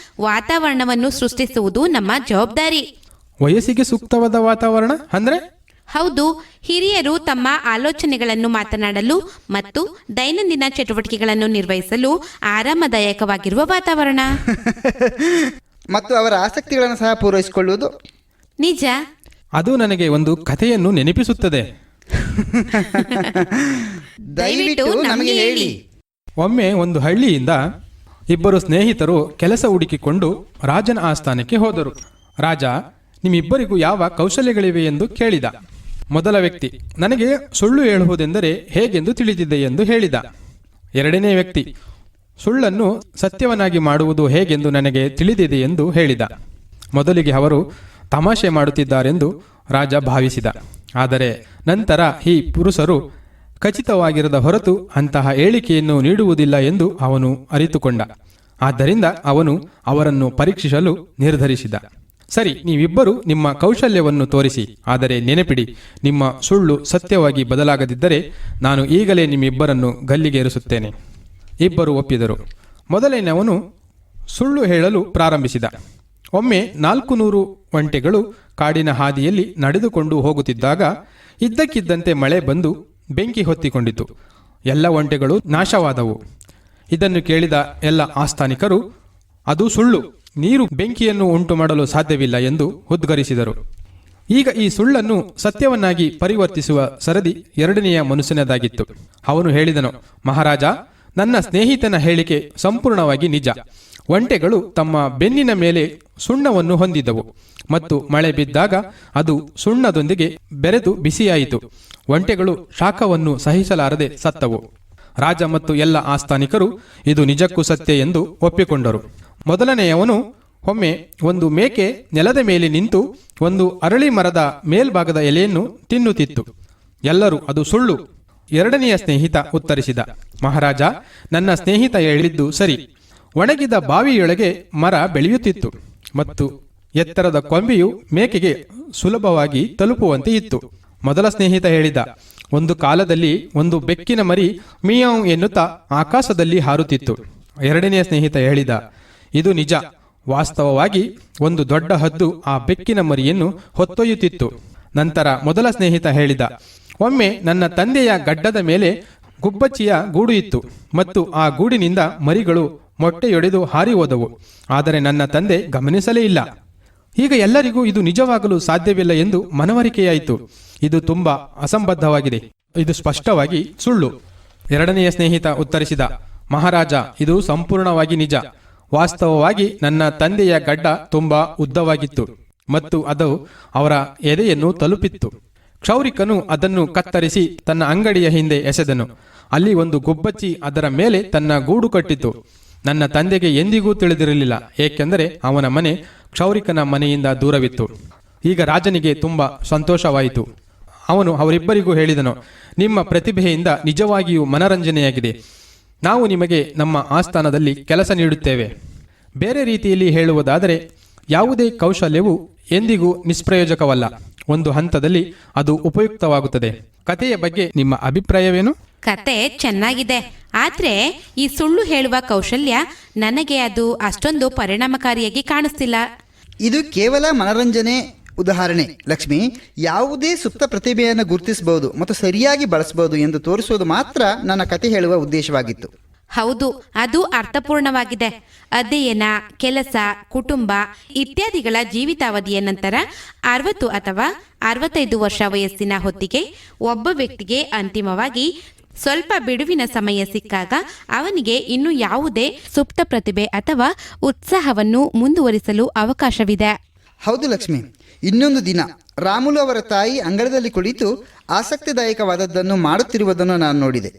[SPEAKER 1] ವಾತಾವರಣವನ್ನು ಸೃಷ್ಟಿಸುವುದು ನಮ್ಮ ಜವಾಬ್ದಾರಿ.
[SPEAKER 3] ವಯಸ್ಸಿಗೆ ಸೂಕ್ತವಾದ ವಾತಾವರಣ ಅಂದ್ರೆ?
[SPEAKER 1] ಹೌದು, ಹಿರಿಯರು ತಮ್ಮ ಆಲೋಚನೆಗಳನ್ನು ಮಾತನಾಡಲು ಮತ್ತು ದೈನಂದಿನ ಚಟುವಟಿಕೆಗಳನ್ನು ನಿರ್ವಹಿಸಲು ಆರಾಮದಾಯಕವಾಗಿರುವ ವಾತಾವರಣ.
[SPEAKER 6] ಮತ್ತು ಅವರ ಆಸಕ್ತಿಗಳನ್ನು ಸಹ ಪೂರೈಸಿಕೊಳ್ಳುವುದು.
[SPEAKER 1] ನಿಜ.
[SPEAKER 3] ಅದು ನನಗೆ ಒಂದು ಕಥೆಯನ್ನು ನೆನಪಿಸುತ್ತದೆ.
[SPEAKER 6] ದಯವಿಟ್ಟು ನಮಗೆ ಹೇಳಿ.
[SPEAKER 3] ಒಮ್ಮೆ ಒಂದು ಹಳ್ಳಿಯಿಂದ ಇಬ್ಬರು ಸ್ನೇಹಿತರು ಕೆಲಸ ಹುಡುಕಿಕೊಂಡು ರಾಜನ ಆಸ್ಥಾನಕ್ಕೆ ಹೋದರು. ರಾಜ ನಿಮ್ಮಿಬ್ಬರಿಗೂ ಯಾವ ಕೌಶಲ್ಯಗಳಿವೆ ಎಂದು ಕೇಳಿದ. ಮೊದಲ ವ್ಯಕ್ತಿ, ನನಗೆ ಸುಳ್ಳು ಹೇಳುವುದೆಂದರೆ ಹೇಗೆಂದು ತಿಳಿದಿದೆ ಎಂದು ಹೇಳಿದ. ಎರಡನೇ ವ್ಯಕ್ತಿ, ಸುಳ್ಳನ್ನು ಸತ್ಯವನ್ನಾಗಿ ಮಾಡುವುದು ಹೇಗೆಂದು ನನಗೆ ತಿಳಿದಿದೆ ಎಂದು ಹೇಳಿದ. ಮೊದಲಿಗೆ ಅವರು ತಮಾಷೆ ಮಾಡುತ್ತಿದ್ದಾರೆಂದು ರಾಜ ಭಾವಿಸಿದ. ಆದರೆ ನಂತರ ಈ ಪುರುಷರು ಖಚಿತವಾಗಿರದ ಹೊರತು ಅಂತಹ ಹೇಳಿಕೆಯನ್ನು ನೀಡುವುದಿಲ್ಲ ಎಂದು ಅವನು ಅರಿತುಕೊಂಡ. ಆದ್ದರಿಂದ ಅವನು ಅವರನ್ನು ಪರೀಕ್ಷಿಸಲು ನಿರ್ಧರಿಸಿದ. ಸರಿ, ನೀವಿಬ್ಬರು ನಿಮ್ಮ ಕೌಶಲ್ಯವನ್ನು ತೋರಿಸಿ, ಆದರೆ ನೆನಪಿಡಿ, ನಿಮ್ಮ ಸುಳ್ಳು ಸತ್ಯವಾಗಿ ಬದಲಾಗದಿದ್ದರೆ ನಾನು ಈಗಲೇ ನಿಮ್ಮಿಬ್ಬರನ್ನು ಗಲ್ಲಿಗೇರಿಸುತ್ತೇನೆ. ಇಬ್ಬರು ಒಪ್ಪಿದರು. ಮೊದಲನೆಯವನು ಸುಳ್ಳು ಹೇಳಲು ಪ್ರಾರಂಭಿಸಿದ. ಒಮ್ಮೆ 400 ಒಂಟೆಗಳು ಕಾಡಿನ ಹಾದಿಯಲ್ಲಿ ನಡೆದುಕೊಂಡು ಹೋಗುತ್ತಿದ್ದಾಗ ಇದ್ದಕ್ಕಿದ್ದಂತೆ ಮಳೆ ಬಂದು ಬೆಂಕಿ ಹೊತ್ತಿಕೊಂಡಿತು. ಎಲ್ಲ ಒಂಟೆಗಳು ನಾಶವಾದವು. ಇದನ್ನು ಕೇಳಿದ ಎಲ್ಲ ಆಸ್ಥಾನಿಕರು, ಅದು ಸುಳ್ಳು, ನೀರು ಬೆಂಕಿಯನ್ನು ಉಂಟು ಮಾಡಲು ಸಾಧ್ಯವಿಲ್ಲ ಎಂದು ಉದ್ಗರಿಸಿದರು. ಈಗ ಈ ಸುಳ್ಳನ್ನು ಸತ್ಯವನ್ನಾಗಿ ಪರಿವರ್ತಿಸುವ ಸರದಿ ಎರಡನೆಯ ಮನುಷ್ಯನದಾಗಿತ್ತು. ಅವನು ಹೇಳಿದನು, ಮಹಾರಾಜ, ನನ್ನ ಸ್ನೇಹಿತನ ಹೇಳಿಕೆ ಸಂಪೂರ್ಣವಾಗಿ ನಿಜ. ಒಂಟೆಗಳು ತಮ್ಮ ಬೆನ್ನಿನ ಮೇಲೆ ಸುಣ್ಣವನ್ನು ಹೊಂದಿದ್ದವು ಮತ್ತು ಮಳೆ ಬಿದ್ದಾಗ ಅದು ಸುಣ್ಣದೊಂದಿಗೆ ಬೆರೆತು ಬಿಸಿಯಾಯಿತು. ಒಂಟೆಗಳು ಶಾಖವನ್ನು ಸಹಿಸಲಾರದೆ ಸತ್ತವು. ರಾಜ ಮತ್ತು ಎಲ್ಲ ಆಸ್ಥಾನಿಕರು ಇದು ನಿಜಕ್ಕೂ ಸತ್ಯ ಎಂದು ಒಪ್ಪಿಕೊಂಡರು. ಮೊದಲನೆಯವನು, ಒಮ್ಮೆ ಒಂದು ಮೇಕೆ ನೆಲದ ಮೇಲೆ ನಿಂತು ಒಂದು ಅರಳಿ ಮರದ ಮೇಲ್ಭಾಗದ ಎಲೆಯನ್ನು ತಿನ್ನುತ್ತಿತ್ತು. ಎಲ್ಲರೂ ಅದು ಸುಳ್ಳು. ಎರಡನೆಯ ಸ್ನೇಹಿತ ಉತ್ತರಿಸಿದ, ಮಹಾರಾಜ, ನನ್ನ ಸ್ನೇಹಿತ ಹೇಳಿದ್ದು ಸರಿ. ಒಣಗಿದ ಬಾವಿಯೊಳಗೆ ಮರ ಬೆಳೆಯುತ್ತಿತ್ತು ಮತ್ತು ಎತ್ತರದ ಕೊಂಬೆಯು ಮೇಕೆಗೆ ಸುಲಭವಾಗಿ ತಲುಪುವಂತೆ ಇತ್ತು. ಮೊದಲ ಸ್ನೇಹಿತ ಹೇಳಿದ, ಒಂದು ಕಾಲದಲ್ಲಿ ಒಂದು ಬೆಕ್ಕಿನ ಮರಿ ಮಿಯಾವ್ ಎನ್ನುತ್ತಾ ಆಕಾಶದಲ್ಲಿ ಹಾರುತ್ತಿತ್ತು. ಎರಡನೆಯ ಸ್ನೇಹಿತ ಹೇಳಿದ, ಇದು ನಿಜ. ವಾಸ್ತವವಾಗಿ ಒಂದು ದೊಡ್ಡ ಹದ್ದು ಆ ಬೆಕ್ಕಿನ ಮರಿಯನ್ನು ಹೊತ್ತೊಯ್ಯುತ್ತಿತ್ತು. ನಂತರ ಮೊದಲ ಸ್ನೇಹಿತ ಹೇಳಿದ, ಒಮ್ಮೆ ನನ್ನ ತಂದೆಯ ಗಡ್ಡದ ಮೇಲೆ ಗುಬ್ಬಚ್ಚಿಯ ಗೂಡು ಇತ್ತು ಮತ್ತು ಆ ಗೂಡಿನಿಂದ ಮರಿಗಳು ಮೊಟ್ಟೆಯೊಡೆದು ಹಾರಿ ಹೋದವು. ಆದರೆ ನನ್ನ ತಂದೆ ಗಮನಿಸಲೇ ಇಲ್ಲ. ಈಗ ಎಲ್ಲರಿಗೂ ಇದು ನಿಜವಾಗಲು ಸಾಧ್ಯವಿಲ್ಲ ಎಂದು ಮನವರಿಕೆಯಾಯಿತು. ಇದು ತುಂಬಾ ಅಸಂಬದ್ಧವಾಗಿದೆ. ಇದು ಸ್ಪಷ್ಟವಾಗಿ ಸುಳ್ಳು. ಎರಡನೆಯ ಸ್ನೇಹಿತ ಉತ್ತರಿಸಿದ, ಮಹಾರಾಜ, ಇದು ಸಂಪೂರ್ಣವಾಗಿ ನಿಜ. ವಾಸ್ತವವಾಗಿ ನನ್ನ ತಂದೆಯ ಗಡ್ಡ ತುಂಬಾ ಉದ್ದವಾಗಿತ್ತು ಮತ್ತು ಅದು ಅವರ ಎದೆಯನ್ನು ತಲುಪಿತ್ತು. ಕ್ಷೌರಿಕನು ಅದನ್ನು ಕತ್ತರಿಸಿ ತನ್ನ ಅಂಗಡಿಯ ಹಿಂದೆ ಎಸೆದನು. ಅಲ್ಲಿ ಒಂದು ಗುಬ್ಬಚ್ಚಿ ಅದರ ಮೇಲೆ ತನ್ನ ಗೂಡು ಕಟ್ಟಿತು. ನನ್ನ ತಂದೆಗೆ ಎಂದಿಗೂ ತಿಳಿದಿರಲಿಲ್ಲ, ಏಕೆಂದರೆ ಅವನ ಮನೆ ಕ್ಷೌರಿಕನ ಮನೆಯಿಂದ ದೂರವಿತ್ತು. ಈಗ ರಾಜನಿಗೆ ತುಂಬ ಸಂತೋಷವಾಯಿತು. ಅವನು ಅವರಿಬ್ಬರಿಗೂ ಹೇಳಿದನು, ನಿಮ್ಮ ಪ್ರತಿಭೆಯಿಂದ ನಿಜವಾಗಿಯೂ ಮನರಂಜನೆಯಾಗಿದೆ. ನಾವು ನಿಮಗೆ ನಮ್ಮ ಆಸ್ಥಾನದಲ್ಲಿ ಕೆಲಸ ನೀಡುತ್ತೇವೆ. ಬೇರೆ ರೀತಿಯಲ್ಲಿ ಹೇಳುವುದಾದರೆ ಯಾವುದೇ ಕೌಶಲ್ಯವು ಎಂದಿಗೂ ನಿಷ್ಪ್ರಯೋಜಕವಲ್ಲ. ಒಂದು ಹಂತದಲ್ಲಿ ಅದು ಉಪಯುಕ್ತವಾಗುತ್ತದೆ. ಕಥೆಯ ಬಗ್ಗೆ ನಿಮ್ಮ ಅಭಿಪ್ರಾಯವೇನು?
[SPEAKER 1] ಕತೆ ಚೆನ್ನಾಗಿದೆ, ಆದ್ರೆ ಈ ಸುಳ್ಳು ಹೇಳುವ ಕೌಶಲ್ಯ ನನಗೆ ಅದು ಅಷ್ಟೊಂದು ಪರಿಣಾಮಕಾರಿಯಾಗಿ ಕಾಣಿಸ್ತಿಲ್ಲ.
[SPEAKER 6] ಇದು ಕೇವಲ ಮನರಂಜನೆ ಉದಾಹರಣೆ ಲಕ್ಷ್ಮಿ. ಯಾವುದೇ ಸುಪ್ತ ಪ್ರತಿಭೆಯನ್ನು ಗುರುತಿಸಬಹುದು ಮತ್ತು ಸರಿಯಾಗಿ ಬಳಸಬಹುದು ಎಂದು ತೋರಿಸುವುದು ಮಾತ್ರ ನನ್ನ ಕತೆ ಹೇಳುವ ಉದ್ದೇಶವಾಗಿತ್ತು.
[SPEAKER 1] ಹೌದು, ಅದು ಅರ್ಥಪೂರ್ಣವಾಗಿದೆ. ಅಧ್ಯಯನ, ಕೆಲಸ, ಕುಟುಂಬ ಇತ್ಯಾದಿಗಳ ಜೀವಿತಾವಧಿಯ ನಂತರ 60 ಅಥವಾ 65 ವರ್ಷ ವಯಸ್ಸಿನ ಹೊತ್ತಿಗೆ ಒಬ್ಬ ವ್ಯಕ್ತಿಗೆ ಅಂತಿಮವಾಗಿ ಸ್ವಲ್ಪ ಬಿಡುವಿನ ಸಮಯ ಸಿಕ್ಕಾಗ ಅವನಿಗೆ ಇನ್ನು ಯಾವುದೇ ಸುಪ್ತ ಪ್ರತಿಭೆ ಅಥವಾ ಉತ್ಸಾಹವನ್ನು ಮುಂದುವರಿಸಲು ಅವಕಾಶವಿದೆ.
[SPEAKER 6] ಹೌದು ಲಕ್ಷ್ಮಿ. ಇನ್ನೊಂದು ದಿನ ರಾಮುಲು ಅವರ ತಾಯಿ ಅಂಗಳದಲ್ಲಿ ಕುಳಿತು ಆಸಕ್ತಿದಾಯಕವಾದದ್ದನ್ನು ಮಾಡುತ್ತಿರುವುದನ್ನು ನಾನು ನೋಡಿದೆ.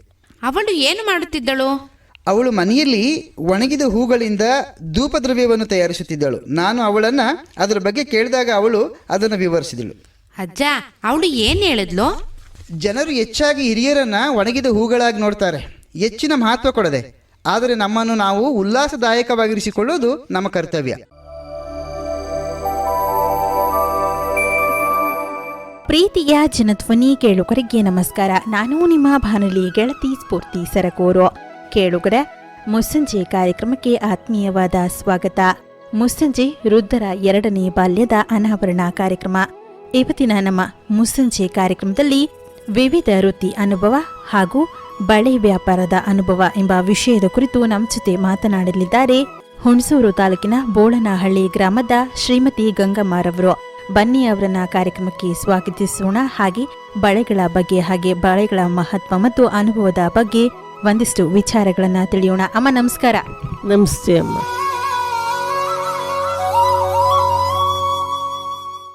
[SPEAKER 1] ಅವಳು ಏನು ಮಾಡುತ್ತಿದ್ದಳು?
[SPEAKER 6] ಅವಳು ಮನೆಯಲ್ಲಿ ಒಣಗಿದ ಹೂಗಳಿಂದ ಧೂಪದ್ರವ್ಯವನ್ನು ತಯಾರಿಸುತ್ತಿದ್ದಳು. ನಾನು ಅವಳನ್ನು ಅದರ ಬಗ್ಗೆ ಕೇಳಿದಾಗ ಅವಳು ಅದನ್ನು ವಿವರಿಸಿದಳು.
[SPEAKER 1] ಅಜ್ಜ, ಅವಳು ಏನು ಹೇಳಿದ್ಲು?
[SPEAKER 6] ಜನರು ಹೆಚ್ಚಾಗಿ ಹಿರಿಯರನ್ನ ಒಣಗಿದ ಹೂಗಳಾಗಿ ನೋಡ್ತಾರೆ, ಹೆಚ್ಚಿನ ಮಹತ್ವ ಕೊಡದೆ. ಆದರೆ ನಮ್ಮನ್ನು ನಾವು ಉಲ್ಲಾಸದಾಯಕವಾಗಿರಿಸಿಕೊಳ್ಳುವುದು ನಮ್ಮ ಕರ್ತವ್ಯ.
[SPEAKER 2] ಪ್ರೀತಿಯ ಜನಧ್ವನಿ ಕೇಳುಗರಿಗೆ ನಮಸ್ಕಾರ. ನಾನು ನಿಮ್ಮ ಬಾನುಲಿ ಗೆಳತಿ ಸ್ಫೂರ್ತಿ ಸರಕೂರು. ಕೇಳುಗರ ಮುಸ್ಸಂಜೆ ಕಾರ್ಯಕ್ರಮಕ್ಕೆ ಆತ್ಮೀಯವಾದ ಸ್ವಾಗತ. ಮುಸ್ಸಂಜೆ ವೃದ್ಧರ 2ನೇ ಬಾಲ್ಯದ ಅನಾವರಣ ಕಾರ್ಯಕ್ರಮ. ಇವತ್ತಿನ ನಮ್ಮ ಮುಸ್ಸಂಜೆ ಕಾರ್ಯಕ್ರಮದಲ್ಲಿ ವಿವಿಧ ವೃತ್ತಿ ಅನುಭವ ಹಾಗೂ ಬಳೆ ವ್ಯಾಪಾರದ ಅನುಭವ ಎಂಬ ವಿಷಯದ ಕುರಿತು ನಮ್ಮ ಜೊತೆ ಮಾತನಾಡಲಿದ್ದಾರೆ ಹುಣಸೂರು ತಾಲೂಕಿನ ಬೋಳನಹಳ್ಳಿ ಗ್ರಾಮದ ಶ್ರೀಮತಿ ಗಂಗಮ್ಮರವರು. ಬನ್ನಿ ಅವರನ್ನ ಕಾರ್ಯಕ್ರಮಕ್ಕೆ ಸ್ವಾಗತಿಸೋಣ. ಹಾಗೆ ಬಳೆಗಳ ಬಗ್ಗೆ ಹಾಗೆ ಬಳೆಗಳ ಮಹತ್ವ ಮತ್ತು ಅನುಭವದ ಬಗ್ಗೆ ಒಂದಿಷ್ಟು ವಿಚಾರಗಳನ್ನ ತಿಳಿಯೋಣ. ಅಮ್ಮ ನಮಸ್ಕಾರ.
[SPEAKER 8] ನಮಸ್ತೆ ಅಮ್ಮ.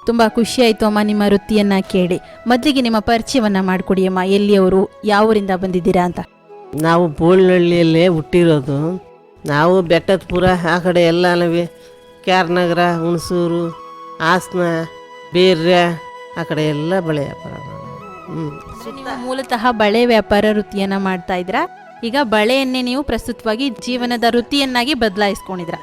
[SPEAKER 2] ತುಂಬಾ ಖುಷಿ ಆಯ್ತು ಅಮ್ಮ ನಿಮ್ಮ ವೃತ್ತಿಯನ್ನ ಕೇಳಿ. ಮೊದಲಿಗೆ ನಿಮ್ಮ ಪರಿಚಯವನ್ನ ಮಾಡಿಕೊಡಿ ಅಮ್ಮ. ಎಲ್ಲಿಯವರು, ಯಾವ ಊರಿಂದ ಬಂದಿದ್ದೀರಾ ಅಂತ?
[SPEAKER 8] ನಾವು ಬೋಳ್ನಹಳ್ಳಿಯಲ್ಲೇ ಹುಟ್ಟಿರೋದು. ನಾವು ಬೆಟ್ಟದಪುರ ಆ ಕಡೆ ಎಲ್ಲನೂ ಕ್ಯಾರ್ನಗರ, ಹುಣಸೂರು, ಹಾಸನ, ಬೇರ್ರೆ ಆ ಕಡೆ ಎಲ್ಲ ಬಳೆ ವ್ಯಾಪಾರ.
[SPEAKER 2] ನೀವು ಮೂಲತಃ ಬಳೆ ವ್ಯಾಪಾರ ವೃತ್ತಿಯನ್ನ ಮಾಡ್ತಾ ಇದ್ರ. ಈಗ ಬಳೆಯನ್ನೇ ನೀವು ಪ್ರಸ್ತುತವಾಗಿ ಜೀವನದ ವೃತ್ತಿಯನ್ನಾಗಿ ಬದಲಾಯಿಸ್ಕೊಂಡಿದ್ರ.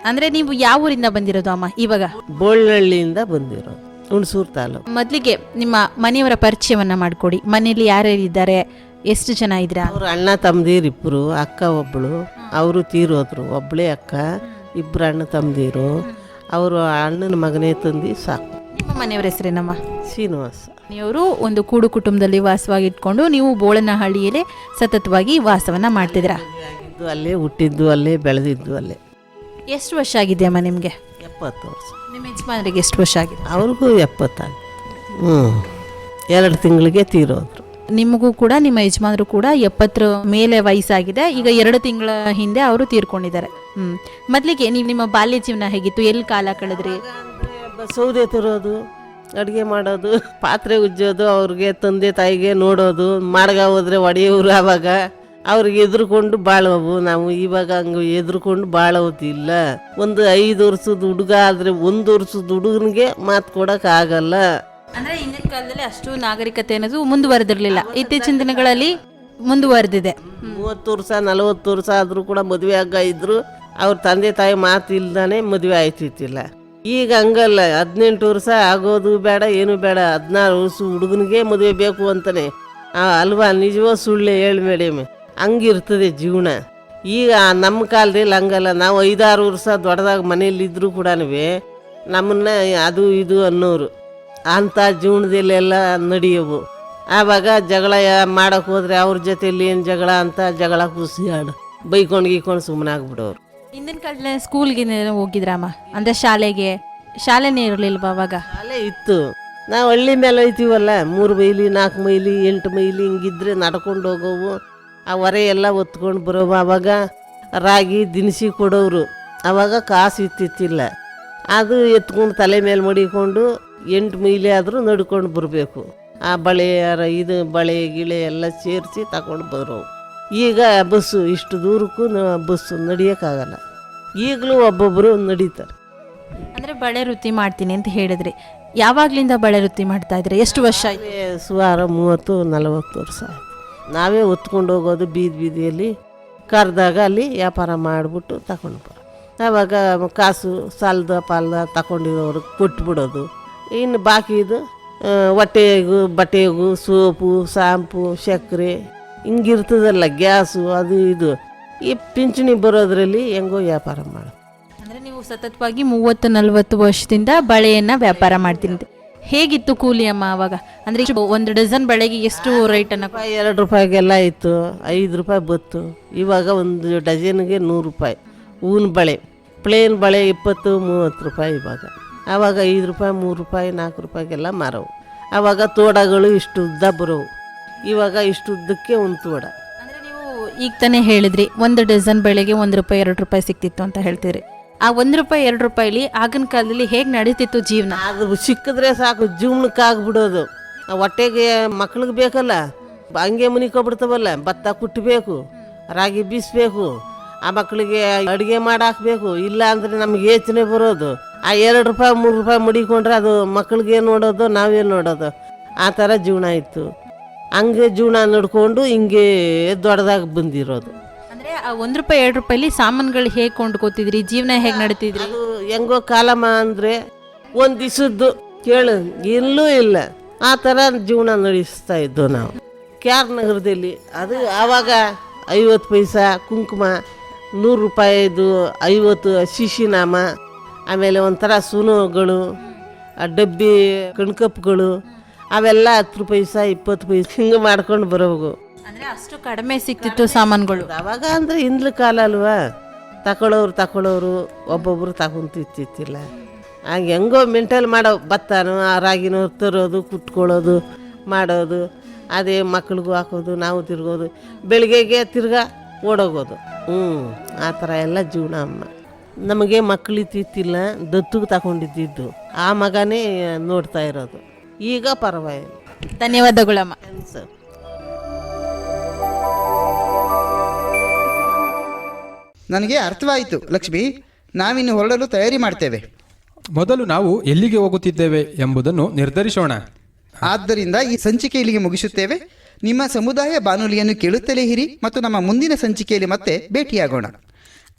[SPEAKER 2] ಅಂದ್ರೆ ನೀವು ಯಾವ ಊರಿಂದ ಬಂದಿರೋದು ಅಮ್ಮ ಇವಾಗ?
[SPEAKER 8] ಬೋಳ್ನಹಳ್ಳಿಯಿಂದ ಬಂದಿರೋದು, ಹುಣಸೂರು ತಾಲೂಕು.
[SPEAKER 2] ಮೊದಲಿಗೆ ನಿಮ್ಮ ಮನೆಯವರ ಪರಿಚಯವನ್ನ ಮಾಡಿಕೊಡಿ. ಮನೆಯಲ್ಲಿ ಯಾರ್ಯಾರಿದ್ದಾರೆ, ಎಷ್ಟು ಜನ ಇದ್ರ?
[SPEAKER 8] ಅವರು ಅಣ್ಣ ತಮ್ಮದಿರಿಬ್ಬರು, ಅಕ್ಕ ಒಬ್ಬಳು, ಅವರು ತೀರೋದ್ರು. ಒಬ್ಬಳೇ ಅಕ್ಕ, ಇಬ್ಬರು ಅಣ್ಣ ತಮ್ಮದಿರು. ಅವರು ಅಣ್ಣನ ಮಗನೇ ತಂದು ಸಾಕು.
[SPEAKER 2] ನಿಮ್ಮ ಮನೆಯವರ ಹೆಸರೇನಮ್ಮ?
[SPEAKER 8] ಶ್ರೀನಿವಾಸ.
[SPEAKER 2] ನೀವರು ಒಂದು ಕೂಡು ಕುಟುಂಬದಲ್ಲಿ ವಾಸವಾಗಿ ಇಟ್ಕೊಂಡು ನೀವು ಬೋಳನಹಳ್ಳಿಯಲ್ಲೇ ಸತತವಾಗಿ ವಾಸವನ್ನ ಮಾಡ್ತಿದ್ರ.
[SPEAKER 8] ಅಲ್ಲೇ ಹುಟ್ಟಿದ್ದು, ಅಲ್ಲೇ ಬೆಳೆದಿದ್ದು, ಅಲ್ಲೇ.
[SPEAKER 2] ಎಷ್ಟು ವರ್ಷ ಆಗಿದೆ ಅಮ್ಮ ನಿಮಗೆ?
[SPEAKER 8] 70 ವರ್ಷ.
[SPEAKER 2] ನಿಮ್ಮ ಯಜಮಾನರಿಗೆ ಎಷ್ಟು ವರ್ಷ ಆಗಿದೆ?
[SPEAKER 8] ಅವ್ರಿಗೂ 70. 2 ತಿಂಗಳಿಗೆ ತೀರೋದ್ರು.
[SPEAKER 2] ನಿಮಗೂ ಕೂಡ ನಿಮ್ಮ ಯಜಮಾನರು ಕೂಡ 70 ಮೇಲೆ ವಯಸ್ಸಾಗಿದೆ. ಈಗ 2 ತಿಂಗಳ ಹಿಂದೆ ಅವರು ತೀರ್ಕೊಂಡಿದ್ದಾರೆ. ಮೊದಲಿಗೆ ನೀವು ನಿಮ್ಮ ಬಾಲ್ಯ ಜೀವನ ಹೇಗಿತ್ತು? ಎಲ್ಲಿ ಕಾಲ ಕಳೆದ್ರಿ?
[SPEAKER 8] ಸೌದೆ ತರೋದು, ಅಡುಗೆ ಮಾಡೋದು, ಪಾತ್ರೆ ಉಜ್ಜೋದು, ಅವ್ರಿಗೆ ತಂದೆ ತಾಯಿಗೆ ನೋಡೋದು, ಮಾಡ್ಗ ಹೋದ್ರೆ ಒಡೆಯೋರು. ಆವಾಗ ಅವ್ರಿಗೆ ಎದುರುಕೊಂಡು ಬಾಳವು. ನಾವು ಇವಾಗ ಹಂಗೆ ಎದುರುಕೊಂಡು ಬಾಳೋದಿಲ್ಲ. ಒಂದು 5 ವರ್ಷದ ಹುಡುಗ ಆದರೆ 1 ವರ್ಷದ ಹುಡುಗನಿಗೆ ಮಾತು ಕೊಡೋಕ್ಕಾಗಲ್ಲ.
[SPEAKER 2] ಅಂದ್ರೆ ಹಿಂದಿನ ಕಾಲದಲ್ಲಿ ಅಷ್ಟು ನಾಗರಿಕತೆ ಅನ್ನೋದು ಮುಂದುವರೆದಿರಲಿಲ್ಲ. ಇತ್ತೀಚಿನ ದಿನಗಳಲ್ಲಿ ಮುಂದುವರೆದಿದೆ.
[SPEAKER 8] 30 ವರ್ಷ 40 ವರ್ಷ ಆದರೂ ಕೂಡ ಮದುವೆ ಆಗ ಇದ್ರು ಅವ್ರ ತಂದೆ ತಾಯಿ ಮಾತು ಇಲ್ದಾನೆ ಮದುವೆ ಆಯ್ತಿತ್ತಿಲ್ಲ. ಈಗ ಹಂಗಲ್ಲ. 18 ವರ್ಷ ಆಗೋದು ಬೇಡ, ಏನು ಬೇಡ. 16 ವರ್ಷ ಹುಡುಗನಿಗೆ ಮದುವೆ ಬೇಕು ಅಂತಾನೆ. ಅಲ್ವಾ? ನಿಜವೋ ಸುಳ್ಳೆ ಹೇಳಿ ಮೇಡಮ್? ಹಂಗಿರ್ತದೆ ಜೀವನ. ಈಗ ನಮ್ಮ ಕಾಲದಲ್ಲಿ ಹಂಗಲ್ಲ. ನಾವು 5-6 ವರ್ಷ ದೊಡ್ಡದಾಗ ಮನೇಲಿದ್ದರೂ ಕೂಡ ನಮ್ಮನ್ನ ಅದು ಇದು ಅನ್ನೋರು. ಅಂಥ ಜೀವನದಲ್ಲೆಲ್ಲ ನಡೆಯೋವು. ಆವಾಗ ಜಗಳ ಮಾಡೋಕೆ ಹೋದ್ರೆ ಅವ್ರ ಜೊತೆಯಲ್ಲಿ ಏನು ಜಗಳ ಅಂತ ಜಗಳ ಖುಷಿ ಆಡು ಬೈಕೊಂಡು ಗೀಕೊಂಡು ಸುಮ್ಮನೆ ಆಗ್ಬಿಡೋರು.
[SPEAKER 2] ಹಿಂದಿನ ಕಾಲದಲ್ಲಿ ಸ್ಕೂಲ್ಗೆ ಹೋಗಿದ್ರಮ್ಮ? ಅಂದ್ರೆ ಶಾಲೆನೇ ಇರಲಿಲ್ವಾ ಅವಾಗ?
[SPEAKER 8] ಶಾಲೆ ಇತ್ತು. ನಾವು ಹಳ್ಳಿ ಮೇಲೆ ಹೋಯ್ತೀವಲ್ಲ, 3 ಮೈಲಿ 4 ಮೈಲಿ 8 ಮೈಲಿ ಹಿಂಗಿದ್ರೆ ನಡ್ಕೊಂಡು ಹೋಗೋವು. ಆ ಹೊರೆ ಎಲ್ಲ ಒತ್ಕೊಂಡು ಬರೋವು. ಆವಾಗ ರಾಗಿ ದಿನಸಿ ಕೊಡೋರು. ಆವಾಗ ಕಾಸು ಇತ್ತಿತ್ತಿಲ್ಲ. ಅದು ಎತ್ಕೊಂಡು ತಲೆ ಮೇಲೆ ಮಡಿಕೊಂಡು 8 ಮೈಲಿ ಆದರೂ ನಡ್ಕೊಂಡು ಬರಬೇಕು. ಆ ಬಳೆ ಇದು ಬಳೆ ಗಿಳೆ ಎಲ್ಲ ಸೇರಿಸಿ ತಗೊಂಡು ಬರೋವು. ಈಗ ಬಸ್ಸು, ಇಷ್ಟು ದೂರಕ್ಕೂ ಬಸ್ಸು ನಡೆಯೋಕ್ಕಾಗಲ್ಲ. ಈಗಲೂ ಒಬ್ಬೊಬ್ಬರು ನಡೀತಾರೆ.
[SPEAKER 2] ಅಂದರೆ ಬಳೆ ವೃತ್ತಿ ಮಾಡ್ತೀನಿ ಅಂತ ಹೇಳಿದ್ರಿ, ಯಾವಾಗಲಿಂದ ಬಳೆ ವೃತ್ತಿ ಮಾಡ್ತಾ ಇದ್ರಿ? ಎಷ್ಟು ವರ್ಷ ಆಯ್ತು?
[SPEAKER 8] ಸುಮಾರು 30-40 ವರ್ಷ ಆಯ್ತು. ನಾವೇ ಹೊತ್ಕೊಂಡು ಹೋಗೋದು ಬೀದಿಯಲ್ಲಿ ಕರೆದಾಗ ಅಲ್ಲಿ ವ್ಯಾಪಾರ ಮಾಡಿಬಿಟ್ಟು ತಗೊಂಡು ಬರೋ. ಆವಾಗ ಕಾಸು ಸಾಲದ ಪಾಲದ ತಗೊಂಡಿರೋರಿಗೆ ಕೊಟ್ಬಿಡೋದು. ಇನ್ನು ಬಾಕಿದು ಹೊಟ್ಟೆಗೂ ಬಟ್ಟೆಗೂ ಸೋಪು ಶಾಂಪು ಸಕ್ಕರೆ ಹಿಂಗಿರ್ತದಲ್ಲ, ಗ್ಯಾಸು ಅದು ಇದು, ಈ ಪಿಂಚಣಿ ಬರೋದ್ರಲ್ಲಿ ಹೆಂಗೋ ವ್ಯಾಪಾರ ಮಾಡೋದು.
[SPEAKER 2] ಅಂದರೆ ನೀವು ಸತತವಾಗಿ 30-40 ವರ್ಷದಿಂದ ಬಳೆಯನ್ನು ವ್ಯಾಪಾರ ಮಾಡ್ತೀನಿ. ಹೇಗಿತ್ತು ಕೂಲಿ ಅಮ್ಮ ಅವಾಗ? ಅಂದರೆ ಒಂದು ಡಜನ್ ಬಳೆಗೆ ಎಷ್ಟು ರೇಟನ್ನು?
[SPEAKER 8] ₹2 ಇತ್ತು, ₹5 ಬತ್ತು. ಇವಾಗ ಒಂದು ಡಜನ್ಗೆ ₹100. ಹೂವಿನ ಬಳೆ ಪ್ಲೇನ್ ಬಳೆ ₹20-30 ಇವಾಗ. ಆವಾಗ ₹5, ₹3, ₹4 ಮಾರವು. ಆವಾಗ ತೋಡಗಳು ಇಷ್ಟು ಉದ್ದ ಬರೋವು, ಇವಾಗ ಇಷ್ಟು ಉದ್ದಕ್ಕೆ ಒಂದು ತೋಡ.
[SPEAKER 2] ಅಂದರೆ ನೀವು ಈಗ ತಾನೇ ಹೇಳಿದ್ರಿ ಒಂದು ಡಜನ್ ಬಳೆಗೆ ₹1-2 ಸಿಕ್ತಿತ್ತು ಅಂತ ಹೇಳ್ತೀರಿ. ಆ ₹1-2 ಆಗಿನ ಕಾಲದಲ್ಲಿ ಹೇಗೆ ನಡೀತಿತ್ತು ಜೀವನ?
[SPEAKER 8] ಅದು ಸಿಕ್ಕಿದ್ರೆ ಸಾಕು, ಜೀವನಕ್ಕೆ ಆಗ್ಬಿಡೋದು. ಹೊಟ್ಟೆಗೆ ಮಕ್ಳಿಗೆ ಬೇಕಲ್ಲ, ಹಂಗೆ ಮುನಿಕೊಬಿಡ್ತಾವಲ್ಲ, ಭತ್ತ ಕುಟ್ಟಬೇಕು, ರಾಗಿ ಬೀಸಬೇಕು, ಆ ಮಕ್ಕಳಿಗೆ ಅಡುಗೆ ಮಾಡಾಕಬೇಕು. ಇಲ್ಲ ಅಂದರೆ ನಮ್ಗೆ ಯೋಚನೆ ಬರೋದು. ಆ ₹2-3 ಮುಡಿಕೊಂಡ್ರೆ ಅದು ಮಕ್ಕಳಿಗೆ ನೋಡೋದು, ನಾವೇ ನೋಡೋದು. ಆ ಥರ ಜೀವನ ಇತ್ತು. ಹಂಗೆ ಜೀವನ ನೋಡ್ಕೊಂಡು ಹಿಂಗೆ ದೊಡ್ಡದಾಗಿ ಬಂದಿರೋದು.
[SPEAKER 2] ಅಂದರೆ ಆ ₹1-2 ಸಾಮಾನುಗಳು ಹೇಗೆ ಕೊಂಡ್ಕೋತಿದ್ರಿ? ಜೀವನ ಹೇಗೆ ನಡೀತಿದ್ರಿ?
[SPEAKER 8] ಅದು ಹೆಂಗೋ ಕಾಲಮ್ಮ ಅಂದರೆ ಒಂದು ದಿವಸದ್ದು ಕೇಳು ಎಲ್ಲೂ ಇಲ್ಲ, ಆ ಥರ ಜೀವನ ನಡೆಸ್ತಾ ಇದ್ದೋ ನಾವು. KR ನಗರದಲ್ಲಿ ಅದು ಆವಾಗ 50 ಪೈಸಾ ಕುಂಕುಮ, ₹100 50 ಶಿಶಿನಾಮ, ಆಮೇಲೆ ಒಂಥರ ಸುನುಗಳು, ಡಬ್ಬಿ ಕಣ್ಕಪ್ಪುಗಳು, ಅವೆಲ್ಲ ₹10 20 ಹಿಂಗೆ ಮಾಡ್ಕೊಂಡು ಬರೋವು.
[SPEAKER 2] ಅಂದರೆ ಅಷ್ಟು ಕಡಿಮೆ ಸಿಕ್ತಿತ್ತು ಸಾಮಾನುಗಳು
[SPEAKER 8] ಅವಾಗ. ಅಂದರೆ ಹಿಂದ್ಲ ಕಾಲ ಅಲ್ವಾ, ತಗೊಳ್ಳೋರು ಒಬ್ಬೊಬ್ಬರು ತಗೊಂತಿತ್ತಿಲ್ಲ. ಹಾಗೆ ಹೆಂಗೋ ಮೆಂಟಲ್ ಮಾಡೋ, ಭತ್ತನೋ ಆ ರಾಗಿನೋ ತರೋದು, ಕುಟ್ಕೊಳ್ಳೋದು ಮಾಡೋದು, ಅದೇ ಮಕ್ಳಿಗೂ ಹಾಕೋದು, ನಾವು ತಿರ್ಗೋದು, ಬೆಳಿಗ್ಗೆಗೆ ತಿರ್ಗಾ ಓಡೋಗೋದು. ಆ ಥರ ಎಲ್ಲ ಜೀವನ ಅಮ್ಮ. ನಮಗೆ ಮಕ್ಕಳಿತ್ತಿಲ್ಲ, ದತ್ತಿಗೆ ತಗೊಂಡಿದ್ದು, ಆ ಮಗನೇ ನೋಡ್ತಾ ಇರೋದು. ಈಗ ಪರವಾಗಿಲ್ಲ.
[SPEAKER 2] ಧನ್ಯವಾದಗಳಮ್ಮ.
[SPEAKER 6] ನನಗೆ ಅರ್ಥವಾಯಿತು ಲಕ್ಷ್ಮಿ, ನಾವಿನ್ನು ಹೊರಡಲು ತಯಾರಿ ಮಾಡ್ತೇವೆ.
[SPEAKER 3] ಮೊದಲು ನಾವು ಎಲ್ಲಿಗೆ ಹೋಗುತ್ತಿದ್ದೇವೆ ಎಂಬುದನ್ನು ನಿರ್ಧರಿಸೋಣ.
[SPEAKER 6] ಆದ್ದರಿಂದ ಈ ಸಂಚಿಕೆ ಇಲ್ಲಿಗೆ ಮುಗಿಸುತ್ತೇವೆ. ನಿಮ್ಮ ಸಮುದಾಯ ಬಾನುಲಿಯನ್ನು ಕೇಳುತ್ತಲೇ ಇರಿ ಮತ್ತು ನಮ್ಮ ಮುಂದಿನ ಸಂಚಿಕೆಯಲ್ಲಿ ಮತ್ತೆ ಭೇಟಿಯಾಗೋಣ.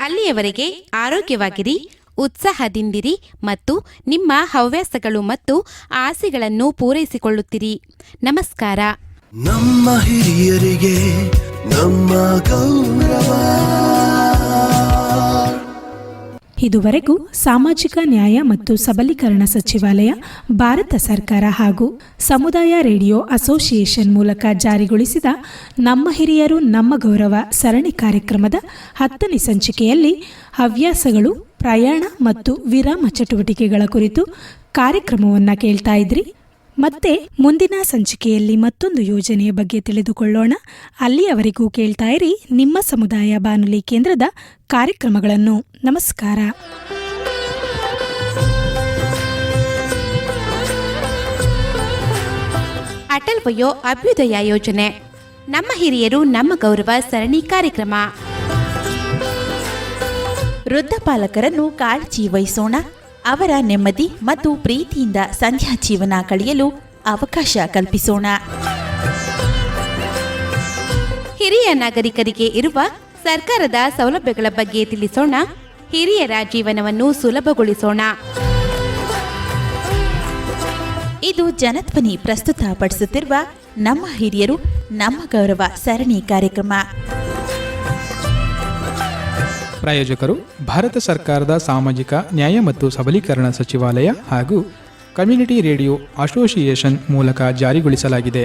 [SPEAKER 1] ಅಲ್ಲಿಯವರೆಗೆ ಆರೋಗ್ಯವಾಗಿರಿ, ಉತ್ಸಾಹದಿಂದಿರಿ ಮತ್ತು ನಿಮ್ಮ ಹವ್ಯಾಸಗಳು ಮತ್ತು ಆಸೆಗಳನ್ನು ಪೂರೈಸಿಕೊಳ್ಳುತ್ತಿರಿ. ನಮಸ್ಕಾರ.
[SPEAKER 5] ನಮ್ಮ ಹಿರಿಯರಿಗೆ ನಮ್ಮ ಗೌರವ.
[SPEAKER 4] ಇದುವರೆಗೂ ಸಾಮಾಜಿಕ ನ್ಯಾಯ ಮತ್ತು ಸಬಲೀಕರಣ ಸಚಿವಾಲಯ, ಭಾರತ ಸರ್ಕಾರ ಹಾಗೂ ಸಮುದಾಯ ರೇಡಿಯೋ ಅಸೋಸಿಯೇಷನ್ ಮೂಲಕ ಜಾರಿಗೊಳಿಸಿದ ನಮ್ಮ ಹಿರಿಯರು ನಮ್ಮ ಗೌರವ ಸರಣಿ ಕಾರ್ಯಕ್ರಮದ 10ನೇ ಸಂಚಿಕೆಯಲ್ಲಿ ಹವ್ಯಾಸಗಳು, ಪ್ರಯಾಣ ಮತ್ತು ವಿರಾಮ ಚಟುವಟಿಕೆಗಳ ಕುರಿತು ಕಾರ್ಯಕ್ರಮವನ್ನು ಕೇಳ್ತಾ ಇದ್ರಿ. ಮತ್ತೆ ಮುಂದಿನ ಸಂಚಿಕೆಯಲ್ಲಿ ಮತ್ತೊಂದು ಯೋಜನೆಯ ಬಗ್ಗೆ ತಿಳಿದುಕೊಳ್ಳೋಣ. ಅಲ್ಲಿಯವರೆಗೂ ಕೇಳ್ತಾ ಇರಿ ನಿಮ್ಮ ಸಮುದಾಯ ಬಾನುಲಿ ಕೇಂದ್ರದ ಕಾರ್ಯಕ್ರಮಗಳನ್ನು. ನಮಸ್ಕಾರ.
[SPEAKER 1] ಅಟಲ್ ವಯೋ ಅಭ್ಯುದಯ ಯೋಜನೆ, ನಮ್ಮ ಹಿರಿಯರು ನಮ್ಮ ಗೌರವ ಸರಣಿ ಕಾರ್ಯಕ್ರಮ.
[SPEAKER 2] ವೃದ್ಧ ಪಾಲಕರನ್ನು ಕಾಳಜಿ ವಹಿಸೋಣ. ಅವರ ನೆಮ್ಮದಿ ಮತ್ತು ಪ್ರೀತಿಯಿಂದ ಸಂಧ್ಯಾ ಜೀವನ ಕಳೆಯಲು ಅವಕಾಶ ಕಲ್ಪಿಸೋಣ.
[SPEAKER 1] ಹಿರಿಯ ನಾಗರಿಕರಿಗೆ ಇರುವ ಸರ್ಕಾರದ ಸೌಲಭ್ಯಗಳ ಬಗ್ಗೆ ತಿಳಿಸೋಣ. ಹಿರಿಯರ ಜೀವನವನ್ನು ಸುಲಭಗೊಳಿಸೋಣ.
[SPEAKER 2] ಇದು ಜನಧ್ವನಿ ಪ್ರಸ್ತುತಪಡಿಸುತ್ತಿರುವ ನಮ್ಮ ಹಿರಿಯರು ನಮ್ಮ ಗೌರವ ಸರಣಿ ಕಾರ್ಯಕ್ರಮ.
[SPEAKER 3] ಪ್ರಾಯೋಜಕರು ಭಾರತ ಸರ್ಕಾರದ ಸಾಮಾಜಿಕ ನ್ಯಾಯ ಮತ್ತು ಸಬಲೀಕರಣ ಸಚಿವಾಲಯ ಹಾಗೂ ಕಮ್ಯುನಿಟಿ ರೇಡಿಯೋ ಅಸೋಸಿಯೇಷನ್ ಮೂಲಕ ಜಾರಿಗೊಳಿಸಲಾಗಿದೆ.